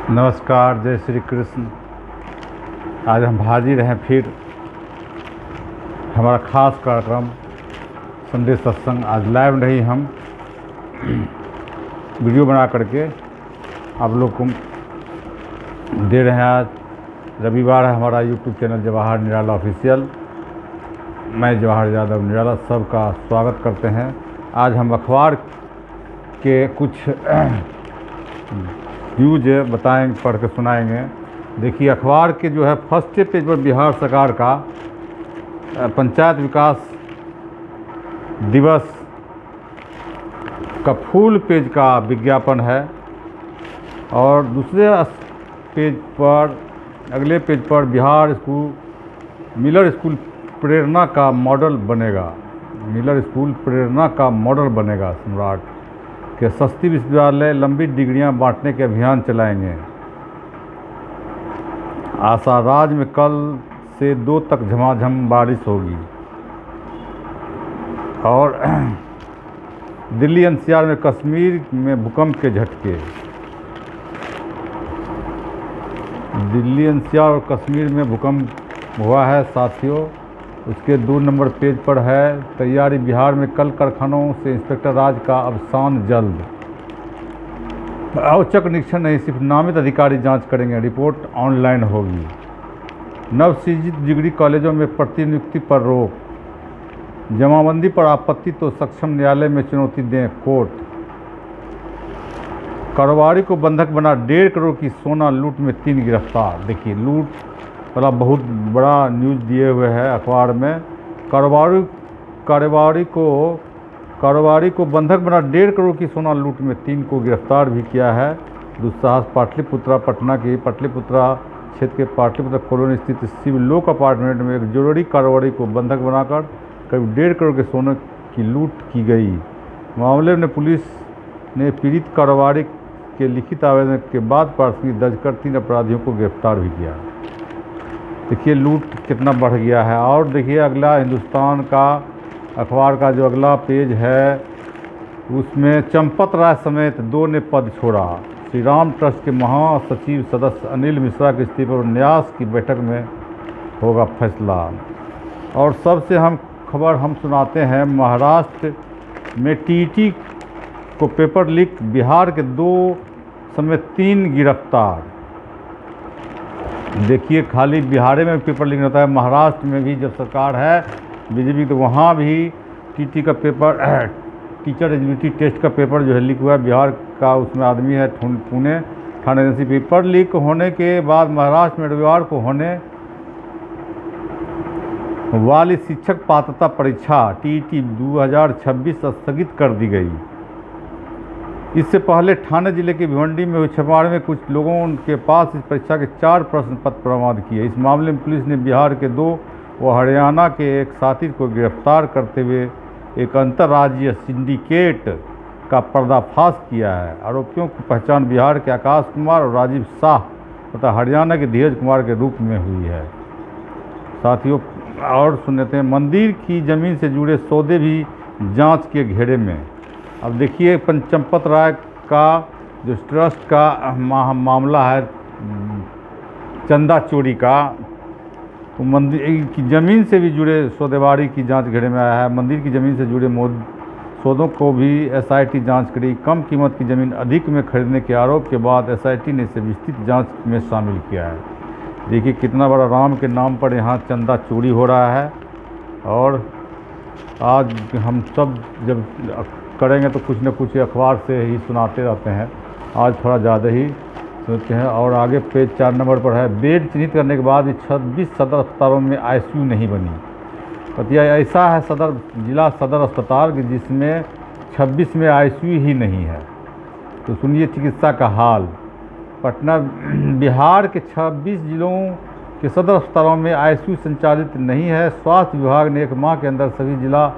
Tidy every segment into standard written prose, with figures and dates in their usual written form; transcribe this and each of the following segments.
नमस्कार, जय श्री कृष्ण। आज हम हाजिर हैं फिर हमारा खास कार्यक्रम संडे सत्संग। आज लाइव नहीं, हम वीडियो बना करके आप लोग को दे रहे हैं। आज रविवार है, हमारा यूट्यूब चैनल जवाहर निराला ऑफिशियल। मैं जवाहर यादव निराला सबका स्वागत करते हैं। आज हम अखबार के कुछ न्यूज बताएंगे, पढ़ के सुनाएंगे। देखिए, अखबार के जो है फर्स्ट पेज पर बिहार सरकार का पंचायत विकास दिवस का फुल पेज का विज्ञापन है। और दूसरे पेज पर, अगले पेज पर बिहार स्कूल मिलर स्कूल प्रेरणा का मॉडल बनेगा। मिलर स्कूल प्रेरणा का मॉडल बनेगा। सम्राट के सस्ती विश्वविद्यालय लंबी डिग्रियां बांटने के अभियान चलाएंगे। आसाराज में कल से 2 तक झमाझम बारिश होगी। और दिल्ली एनसीआर में कश्मीर में भूकंप के झटके। दिल्ली एनसीआर और कश्मीर में भूकंप हुआ है साथियों। उसके 2 नंबर पेज पर है तैयारी। बिहार में कल कारखानों से इंस्पेक्टर राज का अवसान जल्द। औचक निरीक्षण नहीं, सिर्फ नामित अधिकारी जांच करेंगे। रिपोर्ट ऑनलाइन होगी। नवसृजित डिग्री कॉलेजों में प्रतिनियुक्ति पर रोक। जमाबंदी पर आपत्ति तो सक्षम न्यायालय में चुनौती दें कोर्ट। कारोबारी को बंधक बना 1.5 करोड़ की सोना लूट में 3 गिरफ्तार। देखिए, लूट वाला बहुत बड़ा न्यूज़ दिए हुए है अखबार में। कारोबारी को बंधक बना 1.5 करोड़ की सोना लूट में 3 को गिरफ्तार भी किया है। दुस्साहस पाटलिपुत्रा पटना की पाटलिपुत्रा क्षेत्र के पाटलिपुत्रा कॉलोनी स्थित शिव लोक अपार्टमेंट में एक ज्वेलरी कारोबारी को बंधक बनाकर करीब 1.5 करोड़ के सोने की लूट की गई। मामले में पुलिस ने पीड़ित कारोबारी के लिखित आवेदन के बाद प्राथमिकी दर्ज कर 3 अपराधियों को गिरफ्तार भी किया। देखिए, लूट कितना बढ़ गया है। और देखिए, अगला हिंदुस्तान का अखबार का जो अगला पेज है उसमें चंपत राय समेत 2 ने पद छोड़ा। श्री राम ट्रस्ट के महासचिव सदस्य अनिल मिश्रा के इस्तीफे पर न्यास की बैठक में होगा फैसला। और सबसे हम खबर हम सुनाते हैं, महाराष्ट्र में टीटी को पेपर लीक, बिहार के 2 समेत 3 गिरफ्तार। देखिए, खाली बिहार में पेपर लीक होता है, महाराष्ट्र में भी जब सरकार है बीजेपी तो वहाँ भी टीटी का पेपर, टीचर एलिजिबिलिटी टेस्ट का पेपर जो है लीक हुआ है। बिहार का उसमें आदमी है पुणे थाना एजेंसी। पेपर लीक होने के बाद महाराष्ट्र में रविवार को होने वाली शिक्षक पात्रता परीक्षा टीटी 2026 स्थगित कर दी गई। इससे पहले ठाणे जिले के भिवंडी में हुए छापेमारी में कुछ लोगों के पास इस परीक्षा के 4 प्रश्न पत्र बरामद किए। इस मामले में पुलिस ने बिहार के 2 व हरियाणा के एक साथी को गिरफ्तार करते हुए एक अंतर्राज्यीय सिंडिकेट का पर्दाफाश किया है। आरोपियों की पहचान बिहार के आकाश कुमार और राजीव शाह तथा हरियाणा के धीरज कुमार के रूप में हुई है। साथियों, और सुनते हैं, मंदिर की जमीन से जुड़े सौदे भी जांच के घेरे में। अब देखिए, चंपत राय का जो ट्रस्ट का मामला है चंदा चोरी का, तो मंदिर की ज़मीन से भी जुड़े सौदेबारी की जांच घेरे में आया है। मंदिर की ज़मीन से जुड़े सौदों को भी एसआईटी जांच करी। कम कीमत की ज़मीन अधिक में खरीदने के आरोप के बाद एसआईटी ने इसे विस्तृत जांच में शामिल किया है। देखिए, कितना बड़ा राम के नाम पर यहाँ चंदा चोरी हो रहा है। और आज हम सब जब करेंगे तो कुछ न कुछ अखबार से ही सुनाते रहते हैं। आज थोड़ा ज़्यादा ही सुनते हैं। और आगे पेज 4 नंबर पर है, बेड चिन्हित करने के बाद भी 26 सदर अस्पतालों में आईसीयू नहीं बनी। पतिया ऐसा है जिला सदर अस्पताल कि जिसमें 26 में आईसीयू ही नहीं है। तो सुनिए चिकित्सा का हाल। पटना बिहार के 26 जिलों के सदर अस्पतालों में आईसीयू संचालित नहीं है। स्वास्थ्य विभाग ने 1 माह के अंदर सभी जिला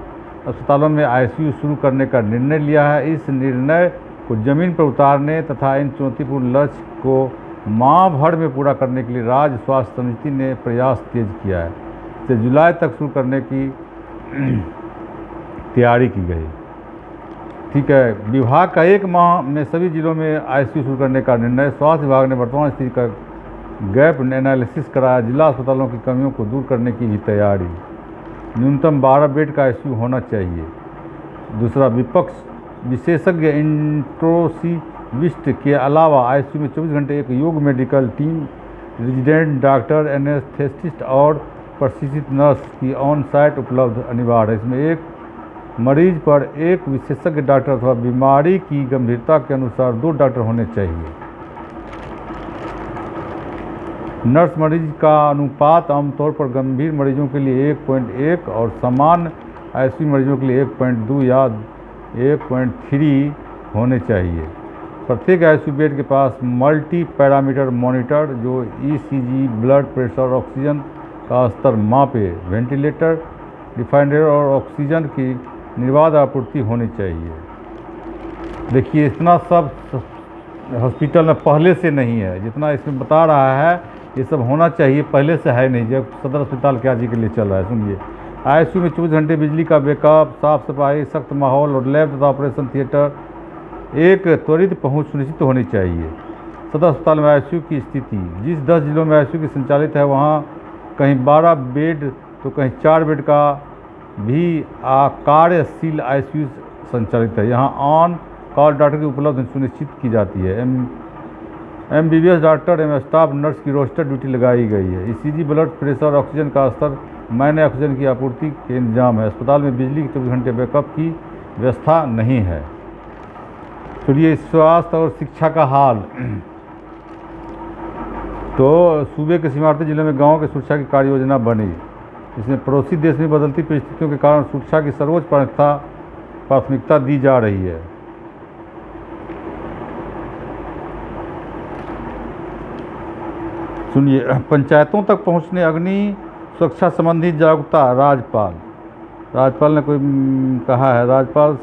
अस्पतालों में आईसीयू शुरू करने का निर्णय लिया है। इस निर्णय को ज़मीन पर उतारने तथा इन चुनौतीपूर्ण लक्ष्य को माह भर में पूरा करने के लिए राज्य स्वास्थ्य समिति ने प्रयास तेज किया है। इसे जुलाई तक शुरू करने की तैयारी की गई। ठीक है। विभाग का 1 माह में सभी जिलों में आईसीयू शुरू करने का निर्णय। स्वास्थ्य विभाग ने वर्तमान स्थिति का गैप एनालिसिस कराया। जिला अस्पतालों की कमियों को दूर करने की भी तैयारी। न्यूनतम 12 बेड का आईसीयू होना चाहिए। दूसरा, विपक्ष विशेषज्ञ इंट्रोसिविस्ट के अलावा आईसीयू में 24 घंटे एक योग medical team, resident doctor, anaesthetist और प्रशिक्षित नर्स की ऑन साइट उपलब्ध अनिवार्य है। इसमें एक मरीज पर एक विशेषज्ञ डॉक्टर अथवा बीमारी की गंभीरता के अनुसार 2 डॉक्टर होने चाहिए। नर्स मरीज का अनुपात आमतौर पर गंभीर मरीजों के लिए 1.1 और सामान्य आईसीयू मरीजों के लिए 1.2 या 1.3 होने चाहिए। प्रत्येक आईसीयू बेड के पास मल्टी पैरामीटर मॉनिटर जो ईसीजी, ब्लड प्रेशर, ऑक्सीजन का स्तर मापे, वेंटिलेटर, डिफाइंडर और ऑक्सीजन की निर्बाध आपूर्ति होनी चाहिए। देखिए, इतना सब हॉस्पिटल में पहले से नहीं है, जितना इसमें बता रहा है ये सब होना चाहिए, पहले से है नहीं। जब सदर अस्पताल क्या जी के लिए चल रहा है, सुनिए। आईसीयू में 24 घंटे बिजली का बैकअप, साफ सफाई, सख्त माहौल और लैब तथा ऑपरेशन थिएटर, एक त्वरित पहुंच सुनिश्चित होनी चाहिए। सदर अस्पताल में आईसीयू की स्थिति, जिस 10 जिलों में आईसीयू की संचालित है वहाँ कहीं 12 बेड तो कहीं 4 बेड का भी कार्यशील आईसीयू संचालित है। यहाँ ऑन कॉल डॉक्टर की उपलब्ध सुनिश्चित की जाती है। एमबीबीएस डॉक्टर एवं स्टाफ नर्स की रोस्टर ड्यूटी लगाई गई है। ईसीजी, ब्लड प्रेशर, ऑक्सीजन का स्तर, मायने ऑक्सीजन की आपूर्ति के इंतजाम है। अस्पताल में बिजली के 24 घंटे बैकअप की व्यवस्था नहीं है। चलिए, स्वास्थ्य और शिक्षा का हाल। तो सूबे के सीमावर्ती जिलों में गाँव की सुरक्षा की कार्य योजना बनी। इसमें पड़ोसी देश में बदलती परिस्थितियों के कारण सुरक्षा की सर्वोच्च प्राथमिकता दी जा रही है। सुनिए, पंचायतों तक पहुंचने अग्नि सुरक्षा संबंधी जागरूकता। राज्यपाल ने कोई कहा है। राज्यपाल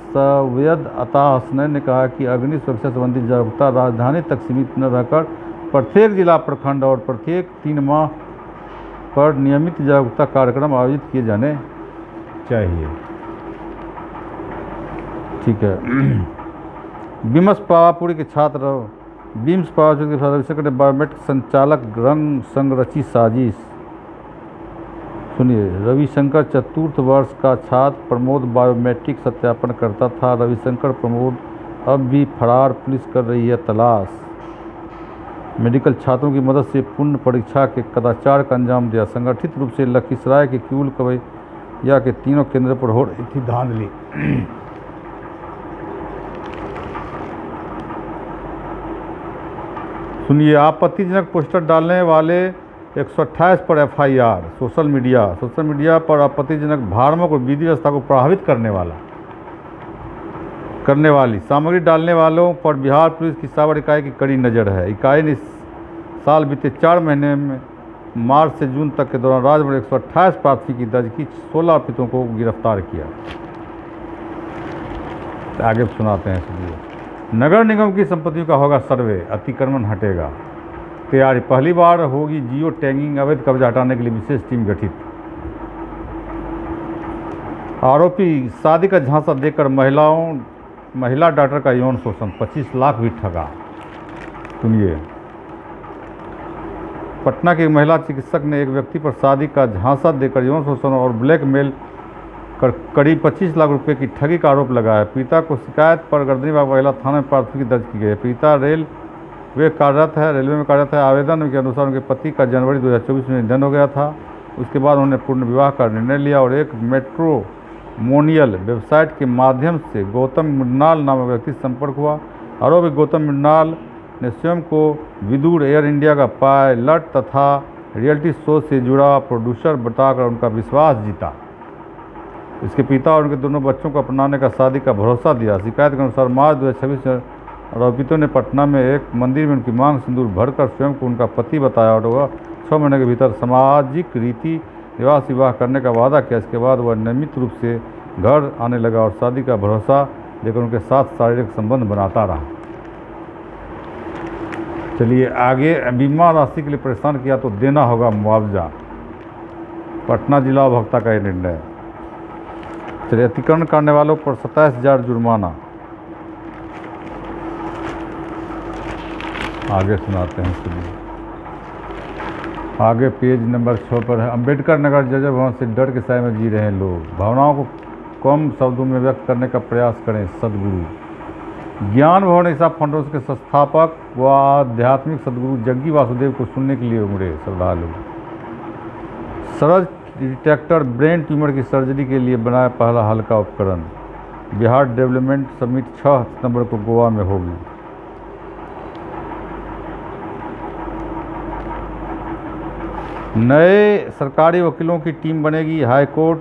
सैयद अता हसनैन ने कहा कि अग्नि सुरक्षा संबंधी जागरूकता राजधानी तक सीमित न रहकर प्रत्येक जिला, प्रखंड और प्रत्येक 3 माह पर नियमित जागरूकता कार्यक्रम आयोजित किए जाने चाहिए। ठीक है। बीम्स पावापुरी के छात्र बीम्स पावापुरी के रविशंकर ने बायोमेट्रिक संचालक रंग संरची साजिश। सुनिए, रविशंकर चतुर्थ वर्ष का छात्र प्रमोद बायोमेट्रिक सत्यापन करता था। रविशंकर प्रमोद अब भी फरार, पुलिस कर रही है तलाश। मेडिकल छात्रों की मदद से पूर्ण परीक्षा के कदाचार का अंजाम दिया। संगठित रूप से लखीसराय के क्यूल कवैया के 3 केंद्रों पर हो रही थी धांधली। सुनिए, आपत्तिजनक पोस्टर डालने वाले 128 पर एफआईआर। सोशल मीडिया पर आपत्तिजनक, भ्रामक और विधि व्यवस्था को प्रभावित करने वाली सामग्री डालने वालों पर बिहार पुलिस की साइबर इकाई की कड़ी नज़र है। इकाई ने इस साल बीते 4 महीने में मार्च से जून तक के दौरान राज्य में 128 प्राथमिकी दर्ज की, 16 आरोपितों को गिरफ्तार किया। आगे सुनाते हैं। सुनिए, नगर निगम की संपत्तियों का होगा सर्वे, अतिक्रमण हटेगा। तैयारी, पहली बार होगी जियो टैगिंग, अवैध कब्जा हटाने के लिए विशेष टीम गठित। आरोपी शादी का झांसा देकर महिला डॉक्टर का यौन शोषण, 25 लाख भी ठगा। सुनिए, पटना के महिला चिकित्सक ने एक व्यक्ति पर शादी का झांसा देकर यौन शोषण और ब्लैकमेल कर करीब 25 लाख रुपए की ठगी का आरोप लगाया। पीड़िता को शिकायत पर गर्दनीबाग महिला थाना में प्राथमिकी दर्ज की गई है। पीड़िता रेलवे में कार्यरत है। आवेदन के अनुसार उनके पति का जनवरी 2024 में निधन हो गया था। उसके बाद उन्होंने पूर्ण विवाह का निर्णय लिया और एक मैट्रिमोनियल वेबसाइट के माध्यम से गौतम मृणाल नामक व्यक्ति से संपर्क हुआ। आरोपी गौतम मृणाल ने स्वयं को विदुर, एयर इंडिया का पायलट तथा रियलिटी शो से जुड़ा प्रोड्यूसर बताकर उनका विश्वास जीता। इसके पिता और उनके दोनों बच्चों को अपनाने का शादी का भरोसा दिया। शिकायत के अनुसार मार्च 2026 में आरोपितों ने पटना में एक मंदिर में उनकी मांग सिंदूर भरकर स्वयं को उनका पति बताया और वह 6 महीने के भीतर सामाजिक रीति रिवाज विवाह करने का वादा किया। इसके बाद वह नियमित रूप से घर आने लगा और शादी का भरोसा देकर उनके साथ शारीरिक संबंध बनाता रहा। चलिए आगे, बीमा राशि के लिए परेशान किया तो देना होगा मुआवजा। पटना जिला उपभोक्ता का यह निर्णय। चलिए, अतिक्रमण करने वालों पर 27,000 जुर्माना। आगे सुनाते हैं, सुनिए। आगे पेज नंबर 6 पर है, अम्बेडकर नगर जजर भवन से डर के साए में जी रहे हैं लोग। भावनाओं को कम शब्दों में व्यक्त करने का प्रयास करें। सदगुरु ज्ञान भवन ईसा फाउंडेशन के संस्थापक व आध्यात्मिक सदगुरु जग्गी वासुदेव को सुनने के लिए उमड़े श्रद्धालु। सरज डिटेक्टर ब्रेन ट्यूमर की सर्जरी के लिए बनाया पहला हल्का उपकरण। बिहार डेवलपमेंट समिट 6 सितंबर को गोवा में होगी। नए सरकारी वकीलों की टीम बनेगी। हाईकोर्ट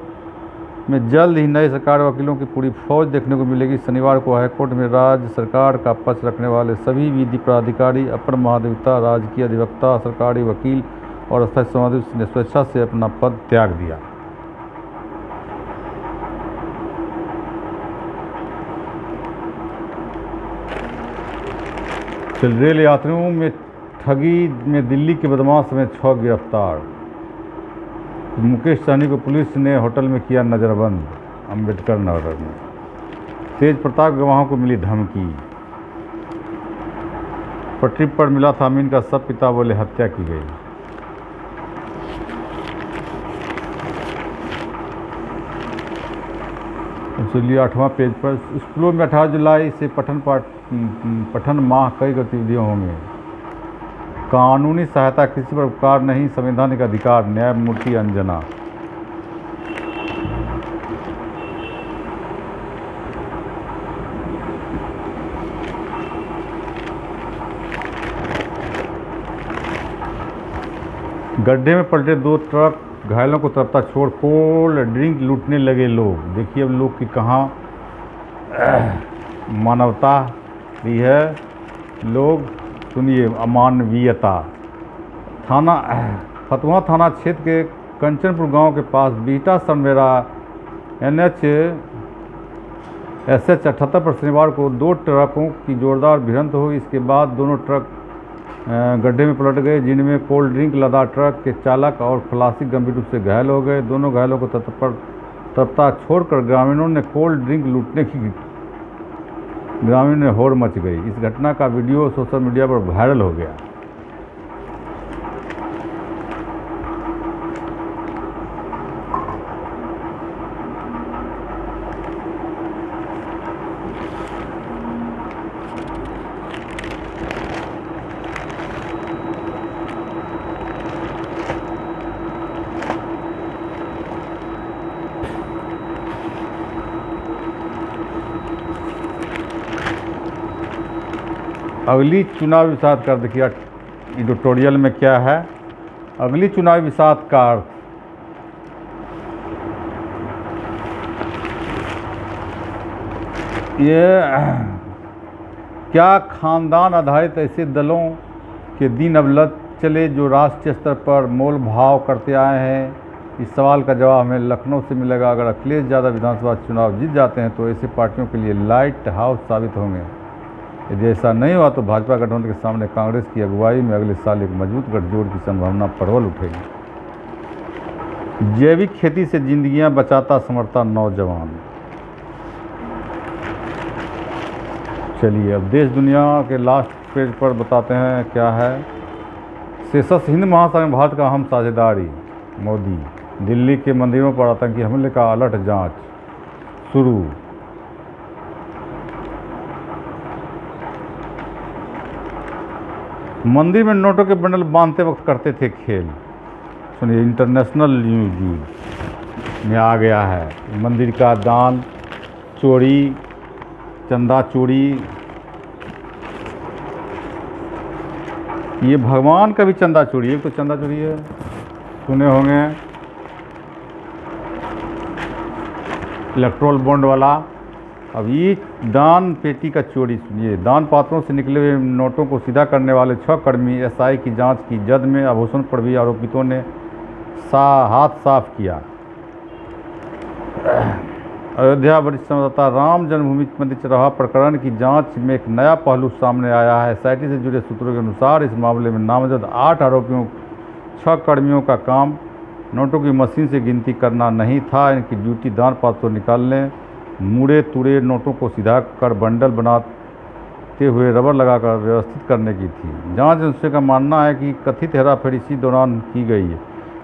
में जल्द ही नए सरकारी वकीलों की पूरी फौज देखने को मिलेगी। शनिवार को हाईकोर्ट में राज्य सरकार का पक्ष रखने वाले सभी विधि पदाधिकारी, अपर महाधिवक्ता, राजकीय अधिवक्ता, सरकारी वकील और अस्थायी समाधिक ने स्वेच्छा से अपना पद त्याग दिया। रेल यात्रियों में ठगी में दिल्ली के बदमाश समेत 6 गिरफ्तार। मुकेश सहनी को पुलिस ने होटल में किया नज़रबंद। अम्बेडकर नगर में तेज प्रताप गवाहों को मिली धमकी। पटरी पर मिला था अमीन का सब, पिता बोले हत्या की गई। चलिए 8वां पेज पर, स्कूलों में 18 जुलाई से पठन माह कई गतिविधियां होंगे। कानूनी सहायता किसी पर उपकार नहीं, संवैधानिक अधिकार। न्यायमूर्ति अंजना। गड्ढे में पलटे 2 ट्रक, घायलों को तरफता छोड़ कोल्ड ड्रिंक लूटने लगे लोग। देखिए अब लोग की कहाँ मानवता भी है। लोग सुनिए, अमानवीयता। थाना फतुहा थाना क्षेत्र के कंचनपुर गांव के पास बीटा सरमेरा NH SH 78 पर शनिवार को 2 ट्रकों की जोरदार भिड़ंत हुई। इसके बाद दोनों ट्रक गड्ढे में पलट गए, जिनमें कोल्ड ड्रिंक लदा ट्रक के चालक और खलासी गंभीर रूप से घायल हो गए। दोनों घायलों को तत्परता छोड़कर ग्रामीणों ने कोल्ड ड्रिंक लूटने की ग्रामीण में होड़ मच गई। इस घटना का वीडियो सोशल मीडिया पर वायरल हो गया। अगली चुनावी विषाद का देखिए एडिटोरियल में क्या है। अगली चुनावी विषाद का अर्थ, ये क्या खानदान आधारित ऐसे दलों के दिन अब लग चले जो राष्ट्रीय स्तर पर मोल भाव करते आए हैं? इस सवाल का जवाब हमें लखनऊ से मिलेगा। अगर अखिलेश यादव विधानसभा चुनाव जीत जाते हैं तो ऐसे पार्टियों के लिए लाइट हाउस साबित होंगे। यदि ऐसा नहीं हुआ तो भाजपा गठबंधन के सामने कांग्रेस की अगुवाई में अगले साल एक मजबूत गठजोड़ की संभावना प्रबल उठेगी। जैविक खेती से जिंदगियां बचाता समर्था नौजवान। चलिए अब देश दुनिया के लास्ट पेज पर बताते हैं क्या है। सेशल्स हिंद महासागर में भारत का अहम साझेदारी। मोदी। दिल्ली के मंदिरों पर आतंकी हमले का अलर्ट, जांच शुरू। मंदिर में नोटों के बंडल बांधते वक्त करते थे खेल। सुनिए, इंटरनेशनल न्यूज में आ गया है। मंदिर का दान चोरी, चंदा चोरी, ये भगवान का भी चंदा चोरी है। तो चंदा चोरी है, सुने होंगे, इलेक्ट्रोल बॉन्ड वाला। अब ये दान पेटी का चोरी। सुनिए, दान पात्रों से निकले हुए नोटों को सीधा करने वाले 6 कर्मी SI की जांच की जद में आभूषण पर भी आरोपितों ने हाथ साफ किया। अयोध्या वरिष्ठ संवाददाता, राम जन्मभूमि मंदिर चौराहा प्रकरण की जांच में एक नया पहलू सामने आया है। SIT से जुड़े सूत्रों के अनुसार इस मामले में नामजद 8 आरोपियों 6 कर्मियों का काम नोटों की मशीन से गिनती करना नहीं था, इनकी ड्यूटी दान पात्रों निकालने, मुड़े तुड़े नोटों को सीधा कर बंडल बनाते हुए रबर लगाकर व्यवस्थित करने की थी। जांच एजेंसियों का मानना है कि कथित हेराफेरी इसी दौरान की गई है।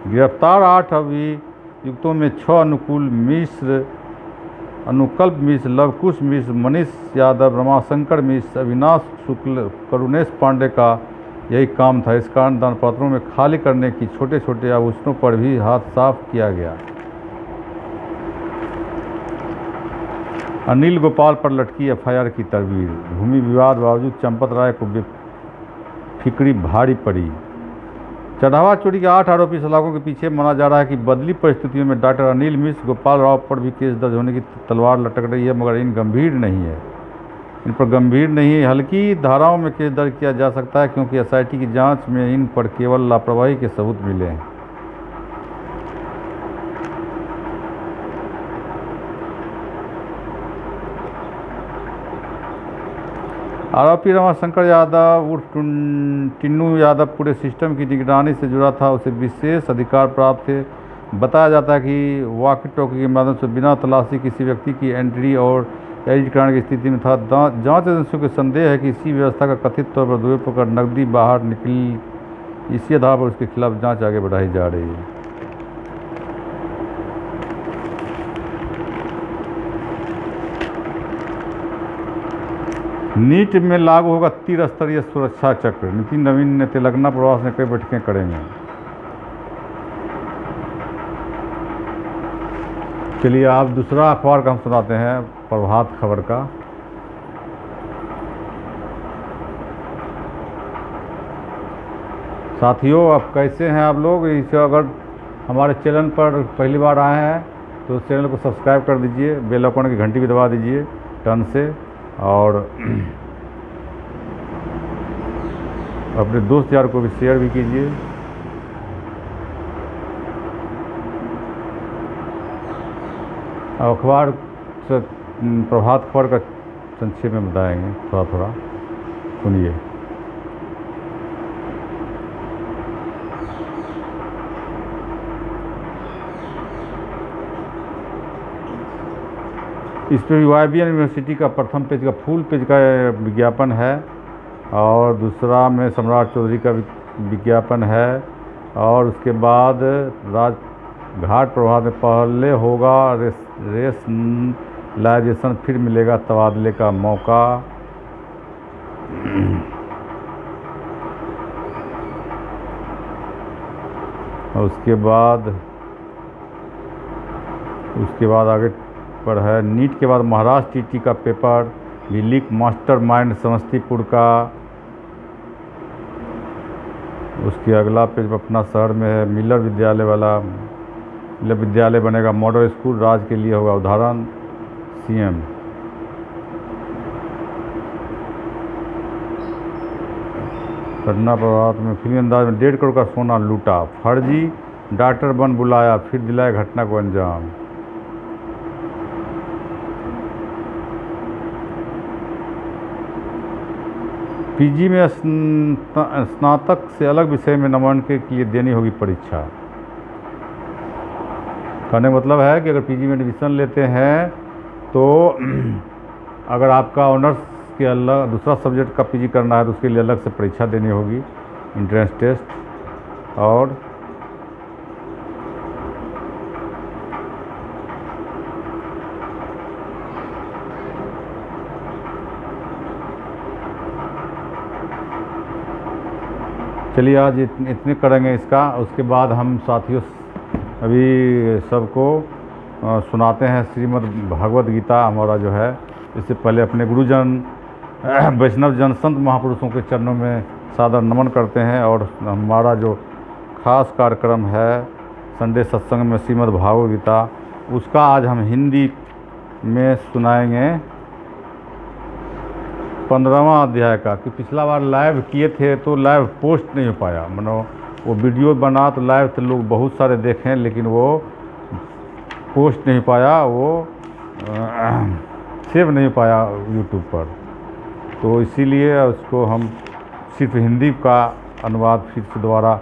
गिरफ्तार 8 अभियुक्तों में 6 अनुकल्प मिश्र, लवकुश मिश्र, मनीष यादव, रमाशंकर मिश्र, अविनाश शुक्ल, करुणेश पांडे का यही काम था। इस कारण दानपत्रों में खाली करने की छोटे छोटे आभूषणों पर भी हाथ साफ किया गया। अनिल गोपाल पर लटकी एफआईआर की तरवीर। भूमि विवाद बावजूद चंपत राय को बेफिक्री भारी पड़ी। चढ़ावा चोरी के 8 आरोपी सलाखों के पीछे माना जा रहा है कि बदली परिस्थितियों में डॉक्टर अनिल मिश्र, गोपाल राव पर भी केस दर्ज होने की तलवार लटक रही है, मगर इन पर गंभीर नहीं है। हल्की धाराओं में केस दर्ज किया जा सकता है क्योंकि एसआईटी की जांच में इन पर केवल लापरवाही के सबूत मिले हैं। आरोपी रमाशंकर यादव उर्फ टिन्नू यादव पूरे सिस्टम की निगरानी से जुड़ा था। उसे विशेष अधिकार प्राप्त थे। बताया जाता है कि वॉकी टॉकी के माध्यम से बिना तलाशी किसी व्यक्ति की एंट्री और एडिट कराने की स्थिति में था। जांच एजेंसियों को संदेह है कि इसी व्यवस्था का कथित तौर पर दुरुपयोग कर नकदी बाहर निकली। इसी आधार पर उसके खिलाफ जांच आगे बढ़ाई जा रही है। नीट में लागू होगा त्रिस्तरीय सुरक्षा चक्र। नितिन नवीन ने तेलंगाना प्रवास में कई बैठकें करेंगे। चलिए आप दूसरा अखबार का हम सुनाते हैं, प्रभात खबर का। साथियों, आप कैसे हैं आप लोग? इसे अगर हमारे चैनल पर पहली बार आए हैं तो चैनल को सब्सक्राइब कर दीजिए, बेल आइकन की घंटी भी दबा दीजिए टर्न से, और अपने दोस्त यार को भी शेयर भी कीजिए। अखबार से प्रभात खबर का संक्षेप में बताएंगे, थोड़ा थोड़ा सुनिए। इस पर YBN यूनिवर्सिटी का प्रथम पेज का फुल पेज का विज्ञापन है, और दूसरा में सम्राट चौधरी का विज्ञापन है, और उसके बाद राजघाट प्रभात में पहले होगा रेशनलाइजेशन, फिर मिलेगा तबादले का मौका। और उसके बाद आगे पर है नीट के बाद महाराष्ट्र टीटी का पेपर भी लीक, मास्टरमाइंड समस्तीपुर का। उसके अगला पेज पटना शहर में है मिलर विद्यालय बनेगा मॉडल स्कूल, राज्य के लिए होगा उदाहरण, सीएम। पटना प्रभात में फिल्मी अंदाज में 1.5 करोड़ का सोना लूटा, फर्जी डॉक्टर बन बुलाया, फिर दिलाया घटना को अंजाम। पीजी में स्नातक से अलग विषय में नामांकन के लिए देनी होगी परीक्षा। कहने का मतलब है कि अगर पीजी में एडमिशन लेते हैं तो अगर आपका ऑनर्स के अलग दूसरा सब्जेक्ट का पीजी करना है तो उसके लिए अलग से परीक्षा देनी होगी, एंट्रेंस टेस्ट। और चलिए आज इतने करेंगे इसका। उसके बाद हम साथियों अभी सबको सुनाते हैं श्रीमद् भागवत गीता हमारा जो है। इससे पहले अपने गुरुजन वैष्णव जन संत महापुरुषों के चरणों में सादर नमन करते हैं। और हमारा जो खास कार्यक्रम है संडे सत्संग में श्रीमद् भागवत गीता, उसका आज हम हिंदी में सुनाएंगे 15वां अध्याय का। कि पिछला बार लाइव किए थे तो लाइव पोस्ट नहीं हो पाया, मानो वो वीडियो बना तो लाइव तो लोग बहुत सारे देखें, लेकिन वो पोस्ट नहीं पाया, वो सेव नहीं पाया यूट्यूब पर। तो इसीलिए उसको हम सिर्फ हिंदी का अनुवाद फिर से दोबारा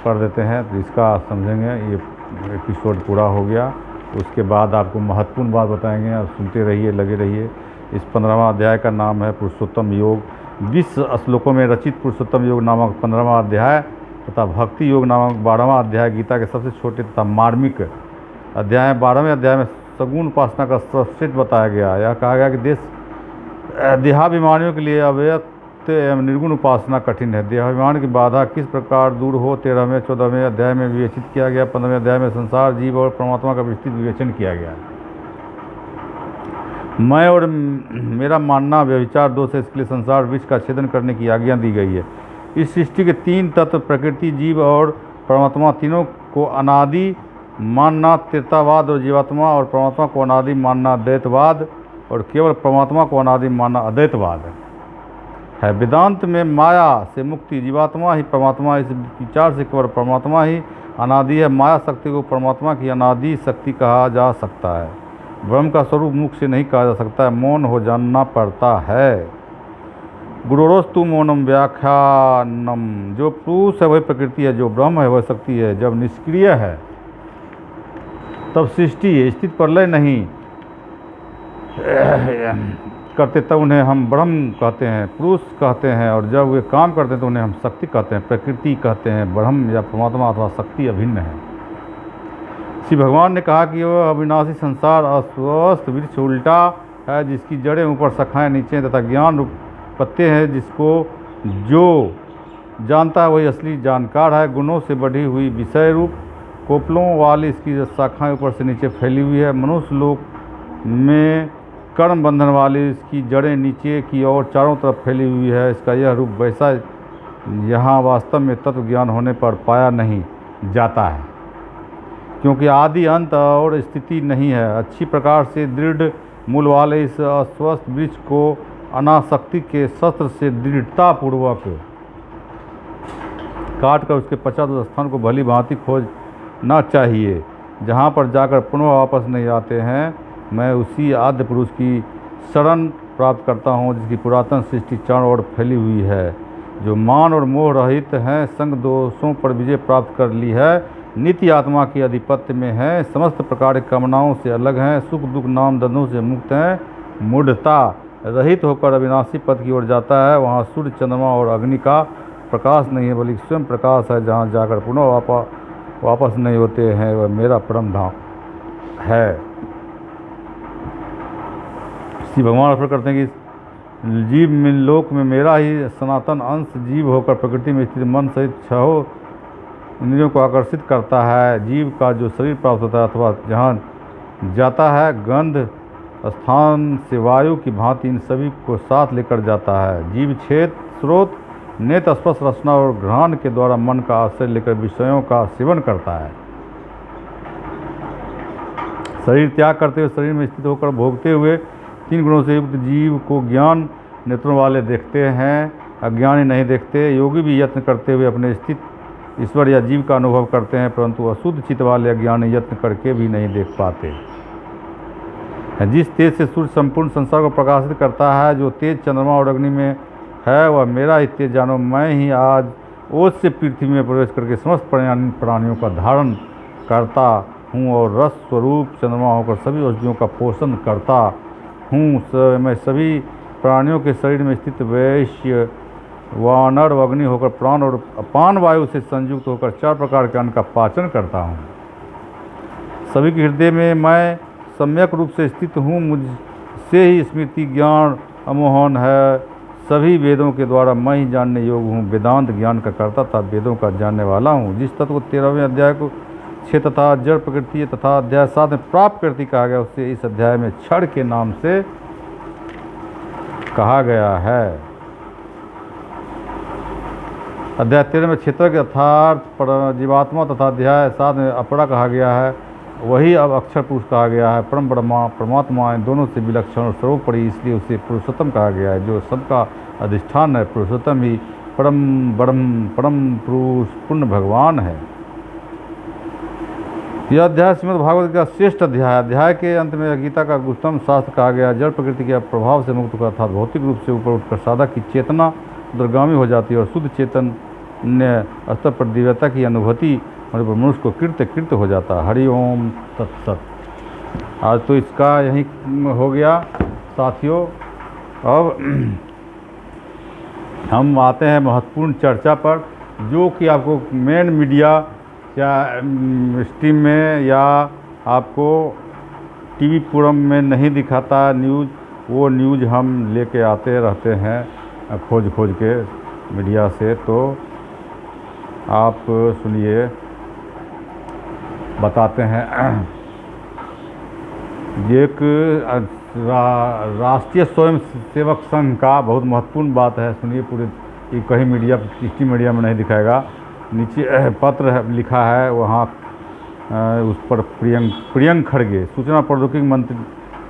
कर देते हैं, तो इसका समझेंगे। ये एपिसोड पूरा हो गया। उसके बाद आपको महत्वपूर्ण बात बताएंगे, आप सुनते रहिए, लगे रहिए। इस 15वां अध्याय का नाम है पुरुषोत्तम योग। 20 श्लोकों में रचित पुरुषोत्तम योग नामक 15वां अध्याय तथा भक्ति योग नामक 12वां अध्याय गीता के सबसे छोटे तथा मार्मिक अध्याय। 12वें अध्याय में सगुण उपासना का सर्वश्रेष्ठ बताया गया। यह कहा गया कि देहाभिमानियों के लिए अव्यक्त एवं निर्गुण उपासना कठिन है। देहाभिमान की बाधा किस प्रकार दूर हो 13वें 14वें अध्याय में विवेचित किया गया। 15वें अध्याय में संसार, जीव और परमात्मा का विस्तृत विवेचन किया गया। मैं और मेरा मानना व्यभिचार दोष है, इसके लिए संसार वृक्ष का छेदन करने की आज्ञा दी गई है। इस सृष्टि के 3 तत्व प्रकृति, जीव और परमात्मा, तीनों को अनादि मानना तीर्थवाद और जीवात्मा और परमात्मा को अनादि मानना द्वैतवाद और केवल परमात्मा को अनादि मानना अद्वैतवाद है। वेदांत में माया से मुक्ति, जीवात्मा ही परमात्मा, इस विचार से केवल परमात्मा ही अनादि है। माया शक्ति को परमात्मा की अनादि शक्ति कहा जा सकता है। ब्रह्म का स्वरूप मुख से नहीं कहा जा सकता है, मौन हो जानना पड़ता है। गुरुरोस्तु मौनम व्याख्यानम, जो पुरुष है वही प्रकृति है, जो ब्रह्म है वह शक्ति है। जब निष्क्रिय है तब सृष्टि है, स्थित प्रलय नहीं करते तब उन्हें हम ब्रह्म कहते हैं, पुरुष कहते हैं, और जब वे काम करते हैं तो उन्हें हम शक्ति कहते हैं, प्रकृति कहते हैं। ब्रह्म या परमात्मा अथवा शक्ति अभिन्न है। श्री भगवान ने कहा कि वह अविनाशी संसार अस्वस्थ वृक्ष उल्टा है, जिसकी जड़ें ऊपर, शाखाएं नीचे तथा ज्ञान रूप पत्ते हैं, जिसको जो जानता है वही असली जानकार है। गुणों से बढ़ी हुई विषय रूप कोपलों वाली इसकी शाखाएं ऊपर से नीचे फैली हुई है। मनुष्य लोक में कर्म बंधन वाली इसकी जड़ें नीचे की ओर चारों तरफ फैली हुई है। इसका यह रूप वैसा यहाँ वास्तव में तत्व ज्ञान होने पर पाया नहीं जाता है, क्योंकि आदि अंत और स्थिति नहीं है। अच्छी प्रकार से दृढ़ मूल वाले इस अस्वस्थ वृक्ष को अनासक्ति के शस्त्र से दृढ़ता पूर्वक काट कर उसके पश्चात उस स्थान को भली भांति खोजना चाहिए जहाँ पर जाकर पुनः वापस नहीं आते हैं। मैं उसी आद्य पुरुष की शरण प्राप्त करता हूँ, जिसकी पुरातन सृष्टि चारों ओर फैली हुई है, जो मान और मोह रहित हैं, संग दोषों पर विजय प्राप्त कर ली है, नित्य आत्मा के अधिपत्य में है, समस्त प्रकार की कामनाओं से अलग हैं, सुख दुख नाम दंडों से मुक्त हैं, मूढ़ता रहित होकर अविनाशी पद की ओर जाता है। वहाँ सूर्य, चंद्रमा और अग्नि का प्रकाश नहीं है, बल्कि स्वयं प्रकाश है, जहाँ जाकर पुनः वापस नहीं होते हैं। वह मेरा परम धाम है। श्री भगवान अर्पण करते हैं कि जीव में लोक में मेरा ही सनातन अंश जीव होकर प्रकृति में स्थित मन सहित 6 इंद्रियों को आकर्षित करता है। जीव का जो शरीर प्राप्त होता है अथवा जहाँ जाता है, गंध स्थान से वायु की भांति इन सभी को साथ लेकर जाता है। जीव क्षेत्र स्रोत नेत्र स्पर्श रचना और घ्राण के द्वारा मन का आश्रय लेकर विषयों का सेवन करता है। शरीर त्याग करते हुए शरीर में स्थित होकर भोगते हुए 3 गुणों से युक्त जीव को ज्ञान नेत्रों वाले देखते हैं, अज्ञानी नहीं देखते। योगी भी यत्न करते हुए अपने स्थित ईश्वर या जीव का अनुभव करते हैं, परंतु अशुद्ध चित्त वाले अज्ञानी यत्न करके भी नहीं देख पाते। जिस तेज से सूर्य संपूर्ण संसार को प्रकाशित करता है, जो तेज चंद्रमा और अग्नि में है, वह मेरा ही तेज जानो। मैं ही आज ओज से पृथ्वी में प्रवेश करके समस्त प्राणियों का धारण करता हूँ और रस स्वरूप चंद्रमा होकर सभी औषधियों का पोषण करता हूँ। मैं सभी प्राणियों के शरीर में स्थित वैश्य वानर व अग्नि होकर प्राण और अपान वायु से संयुक्त होकर 4 प्रकार के अन्न का पाचन करता हूँ। सभी के हृदय में मैं सम्यक रूप से स्थित हूँ, मुझसे ही स्मृति ज्ञान अमोहन है। सभी वेदों के द्वारा मैं ही जानने योग्य हूँ, वेदांत ज्ञान का करता था, वेदों का जानने वाला हूँ। जिस तत्व को 13वें अध्याय को 6 तथा जड़ प्रकृति तथा अध्याय 7 में प्राप्त प्रकृति कहा गया, उससे इस अध्याय में क्षण के नाम से कहा गया है। अध्याय 13 में क्षेत्र के अर्थात जीवात्मा तथा अध्याय 7 में अपरा कहा गया है, वही अब अक्षर पुरुष कहा गया है। परम ब्रह्मा परमात्मा इन दोनों से विलक्षण और सर्वोपरि, इसलिए उसे पुरुषोत्तम कहा गया है, जो सबका अधिष्ठान है। पुरुषोत्तम ही परम ब्रह्म परम पुरुष पूर्ण भगवान है। यह अध्याय श्रीमद् भागवत का श्रेष्ठ अध्याय है। अध्याय के अंत में गीता का उत्तम शास्त्र कहा गया। जड़ प्रकृति के प्रभाव से मुक्त होकर अर्थात भौतिक रूप से ऊपर उठकर साधक की चेतना दुर्गामी हो जाती है और शुद्ध चैतन्य स्तर पर दिव्यता की अनुभूति होने पर मनुष्य को कृत्य कृत्य हो जाता। हरि ओम तत्सत। आज तो इसका यही हो गया साथियों। अब हम आते हैं महत्वपूर्ण चर्चा पर, जो कि आपको मेन मीडिया या स्ट्रीम में या आपको टीवी फोरम में नहीं दिखाता न्यूज़, वो न्यूज़ हम लेके आते रहते हैं खोज खोज के मीडिया से। तो आप सुनिए, बताते हैं। एक राष्ट्रीय स्वयं सेवक संघ का बहुत महत्वपूर्ण बात है, सुनिए पूरे। कहीं मीडिया स्ट्रीम मीडिया में नहीं दिखाएगा। नीचे पत्र लिखा है, वहाँ उस पर प्रियंक खड़गे, सूचना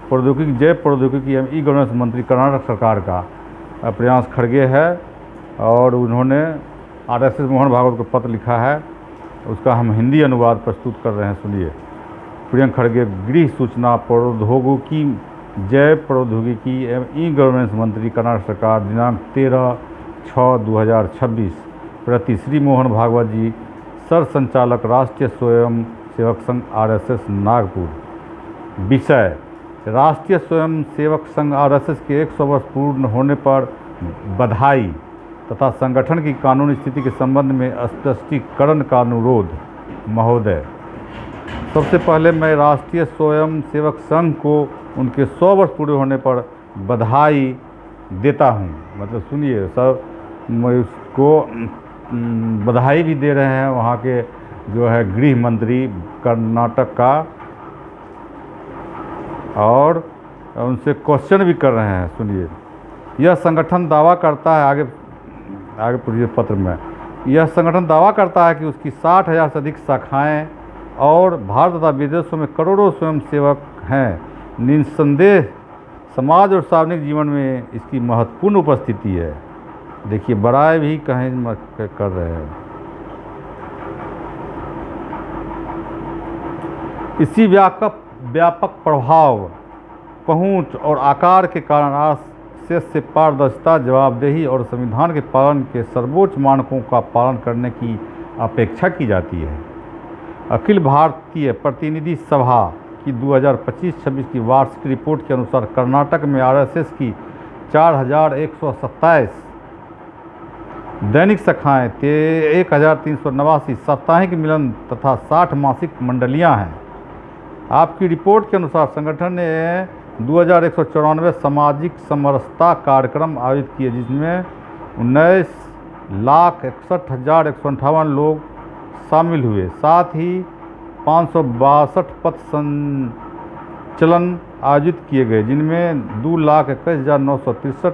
प्रौद्योगिकी जय प्रौद्योगिकी एवं ई गवर्नेंस मंत्री कर्नाटक सरकार का प्रियांश खड़गे है, और उन्होंने आरएसएस मोहन भागवत को पत्र लिखा है। उसका हम हिंदी अनुवाद प्रस्तुत कर रहे हैं, सुनिए। प्रियंक खड़गे, गृह सूचना प्रौद्योगिकी जय प्रौद्योगिकी एवं ई गवर्नेंस मंत्री कर्नाटक सरकार, दिनांक 13/6/2026, प्रति श्री मोहन भागवत जी, सर संचालक राष्ट्रीय स्वयं सेवक संघ आरएसएस नागपुर। विषय: राष्ट्रीय स्वयं सेवक संघ आरएसएस के 100 वर्ष पूर्ण होने पर बधाई तथा संगठन की कानूनी स्थिति के संबंध में स्पष्टीकरण का अनुरोध। महोदय, सबसे पहले मैं राष्ट्रीय स्वयं सेवक संघ को उनके 100 वर्ष पूरे होने पर बधाई देता हूं। मतलब सुनिए, सब उसको बधाई भी दे रहे हैं वहाँ के जो है गृह मंत्री कर्नाटक का, और उनसे क्वेश्चन भी कर रहे हैं। सुनिए, यह संगठन दावा करता है, आगे पूछिए पत्र में, यह संगठन दावा करता है कि उसकी 60,000 से अधिक शाखाएं और भारत तथा विदेशों में करोड़ों स्वयंसेवक हैं। निस्संदेह समाज और सार्वजनिक जीवन में इसकी महत्वपूर्ण उपस्थिति है। देखिए, बड़ाई भी कहीं कर रहे हैं। इसी व्यापक प्रभाव, पहुंच और आकार के कारण आरएसएस से पारदर्शिता, जवाबदेही और संविधान के पालन के सर्वोच्च मानकों का पालन करने की अपेक्षा की जाती है। अखिल भारतीय प्रतिनिधि सभा की 2025-26 की वार्षिक रिपोर्ट के अनुसार कर्नाटक में आरएसएस की 4,127 दैनिक शाखाएँ, 1,389 साप्ताहिक मिलन तथा 60 मासिक मंडलियाँ हैं। आपकी रिपोर्ट के अनुसार संगठन ने 2,194 सामाजिक समरसता कार्यक्रम आयोजित किए, जिसमें 19,61,158 लोग शामिल हुए। साथ ही 562 पथ संचलन आयोजित किए गए, जिनमें 2,21,963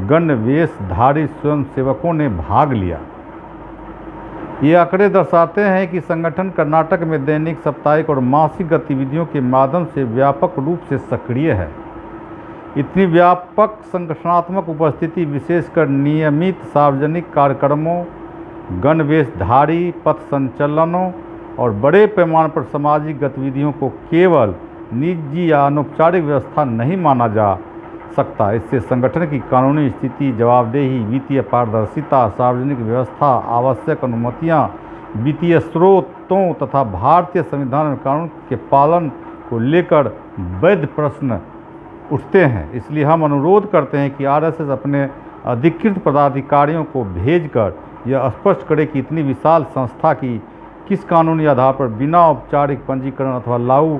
गण्य वेशधारी स्वयंसेवकों ने भाग लिया। ये आंकड़े दर्शाते हैं कि संगठन कर्नाटक में दैनिक, साप्ताहिक और मासिक गतिविधियों के माध्यम से व्यापक रूप से सक्रिय है। इतनी व्यापक संगठनात्मक उपस्थिति विशेषकर नियमित सार्वजनिक कार्यक्रमों, गणवेशधारी पथ संचलनों और बड़े पैमाने पर सामाजिक गतिविधियों को केवल निजी या अनौपचारिक व्यवस्था नहीं माना जा सकता। इससे संगठन की कानूनी स्थिति, जवाबदेही, वित्तीय पारदर्शिता, सार्वजनिक व्यवस्था, आवश्यक अनुमतियां, वित्तीय स्रोतों तथा भारतीय संविधान में कानून के पालन को लेकर वैध प्रश्न उठते हैं। इसलिए हम अनुरोध करते हैं कि आरएसएस अपने अधिकृत पदाधिकारियों को भेजकर यह स्पष्ट करे कि इतनी विशाल संस्था की किस कानूनी आधार पर बिना औपचारिक पंजीकरण अथवा लागू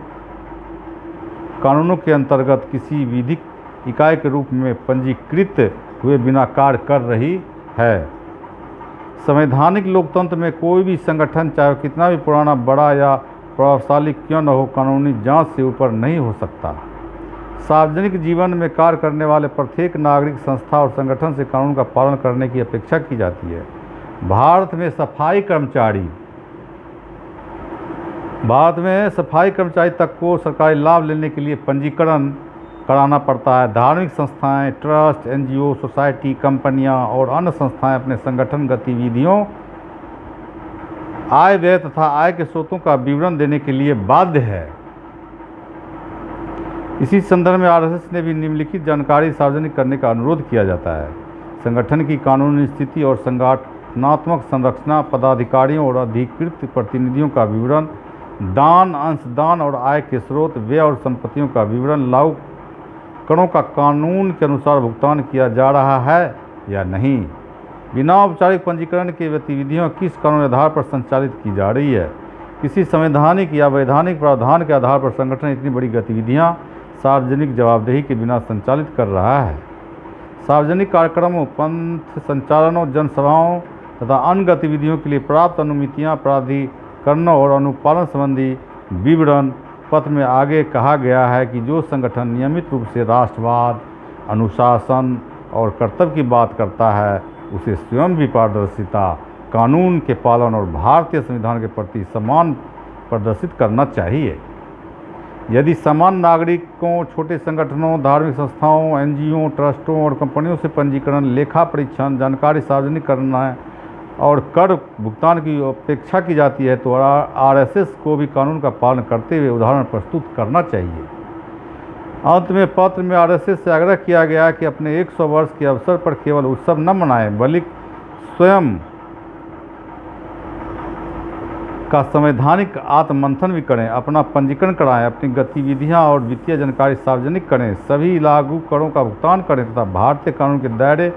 कानूनों के अंतर्गत किसी विधिक इकाई के रूप में पंजीकृत हुए बिना कार्य कर रही है। संवैधानिक लोकतंत्र में कोई भी संगठन, चाहे कितना भी पुराना, बड़ा या प्रभावशाली क्यों न हो, कानूनी जांच से ऊपर नहीं हो सकता। सार्वजनिक जीवन में कार्य करने वाले प्रत्येक नागरिक, संस्था और संगठन से कानून का पालन करने की अपेक्षा की जाती है। भारत में सफाई कर्मचारी तक को सरकारी लाभ लेने के लिए पंजीकरण कराना पड़ता है। धार्मिक संस्थाएं, ट्रस्ट, एनजीओ, सोसाइटी, कंपनियां और अन्य संस्थाएं अपने संगठन गतिविधियों, आय व्यय तथा आय के स्रोतों का विवरण देने के लिए बाध्य है। इसी संदर्भ में आरएसएस ने भी निम्नलिखित जानकारी सार्वजनिक करने का अनुरोध किया जाता है। संगठन की कानूनी स्थिति और संगठनात्मक संरचना, पदाधिकारियों और अधिकृत प्रतिनिधियों का विवरण, दान, अंशदान और आय के स्रोत, व्यय और संपत्तियों का विवरण, लागू करों का कानून के अनुसार भुगतान किया जा रहा है या नहीं, बिना औपचारिक पंजीकरण की गतिविधियाँ किस कानूनी आधार पर संचालित की जा रही है, किसी संवैधानिक या वैधानिक प्रावधान के आधार पर संगठन इतनी बड़ी गतिविधियाँ सार्वजनिक जवाबदेही के बिना संचालित कर रहा है, सार्वजनिक कार्यक्रमों, पंथ संचालनों, जनसभाओं तथा अन्य गतिविधियों के लिए प्राप्त अनुमतियाँ, प्राधिकरणों और अनुपालन संबंधी विवरण पत्र में आगे कहा गया है कि जो संगठन नियमित रूप से राष्ट्रवाद, अनुशासन और कर्तव्य की बात करता है उसे स्वयं भी पारदर्शिता, कानून के पालन और भारतीय संविधान के प्रति सम्मान प्रदर्शित करना चाहिए। यदि सामान्य नागरिकों, छोटे संगठनों, धार्मिक संस्थाओं, एनजीओ, ट्रस्टों और कंपनियों से पंजीकरण, लेखा परीक्षण, जानकारी सार्वजनिक करना और कर भुगतान की अपेक्षा की जाती है तो आरएसएस को भी कानून का पालन करते हुए उदाहरण प्रस्तुत करना चाहिए। अंत में पत्र में आरएसएस से आग्रह किया गया कि अपने 100 वर्ष के अवसर पर केवल उत्सव न मनाएं बल्कि स्वयं का संवैधानिक आत्ममंथन भी करें, अपना पंजीकरण कराएं, अपनी गतिविधियां और वित्तीय जानकारी सार्वजनिक करें, सभी लागू करों का भुगतान करें तथा भारतीय कानून के दायरे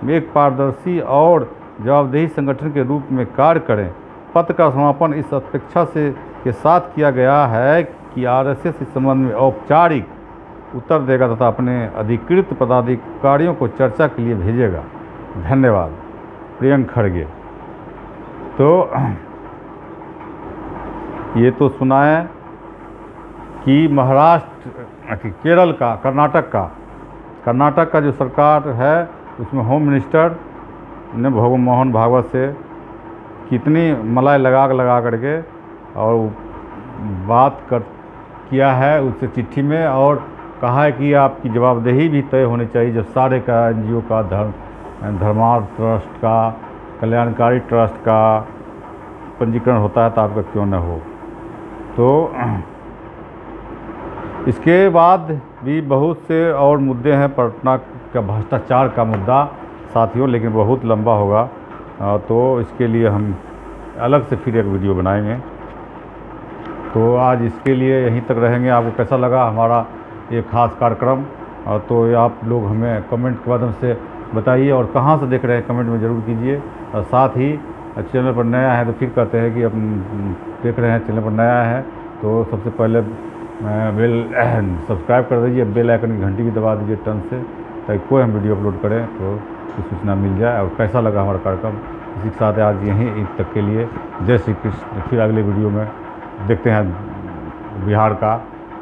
में एक पारदर्शी और जवाबदेही संगठन के रूप में कार्य करें। पत्र का समापन इस अपेक्षा के साथ किया गया है कि आरएसएस इस संबंध में औपचारिक उत्तर देगा तथा अपने अधिकृत पदाधिकारियों को चर्चा के लिए भेजेगा। धन्यवाद। प्रियंक खड़गे। तो ये तो सुना है कि महाराष्ट्र, केरल का, कर्नाटक का जो सरकार है उसमें होम मिनिस्टर ने मोहन भागवत से कितनी मलाई लगा करके और बात किया है उससे चिट्ठी में, और कहा है कि आपकी जवाबदेही भी तय होनी चाहिए। जब सारे का एनजीओ का, धर्मार्थ ट्रस्ट का, कल्याणकारी ट्रस्ट का पंजीकरण होता है तो आपका क्यों न हो। तो इसके बाद भी बहुत से और मुद्दे हैं, पटना का भ्रष्टाचार का मुद्दा साथियों, लेकिन बहुत लंबा होगा, तो इसके लिए हम अलग से फिर एक वीडियो बनाएंगे। तो आज इसके लिए यहीं तक रहेंगे। आपको कैसा लगा हमारा ये खास कार्यक्रम, तो आप लोग हमें कमेंट के माध्यम से बताइए, और कहाँ से देख रहे हैं कमेंट में ज़रूर कीजिए। और साथ ही चैनल पर नया है तो फिर कहते हैं कि हम देख रहे हैं चैनल पर नया है तो सबसे पहले बेल सब्सक्राइब कर दीजिए, बेल आइकन की घंटी भी दबा दीजिए टर्न से, ताकि कोई हम वीडियो अपलोड करें तो उसकी सूचना मिल जाए। और कैसा लगा हमारा कार्यक्रम, इसी के साथ आज यहीं ईद तक के लिए जय श्री कृष्ण। फिर अगले वीडियो में देखते हैं बिहार का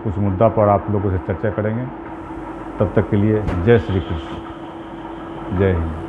कुछ मुद्दा पर आप लोगों से चर्चा करेंगे। तब तक के लिए जय श्री कृष्ण, जय हिंद।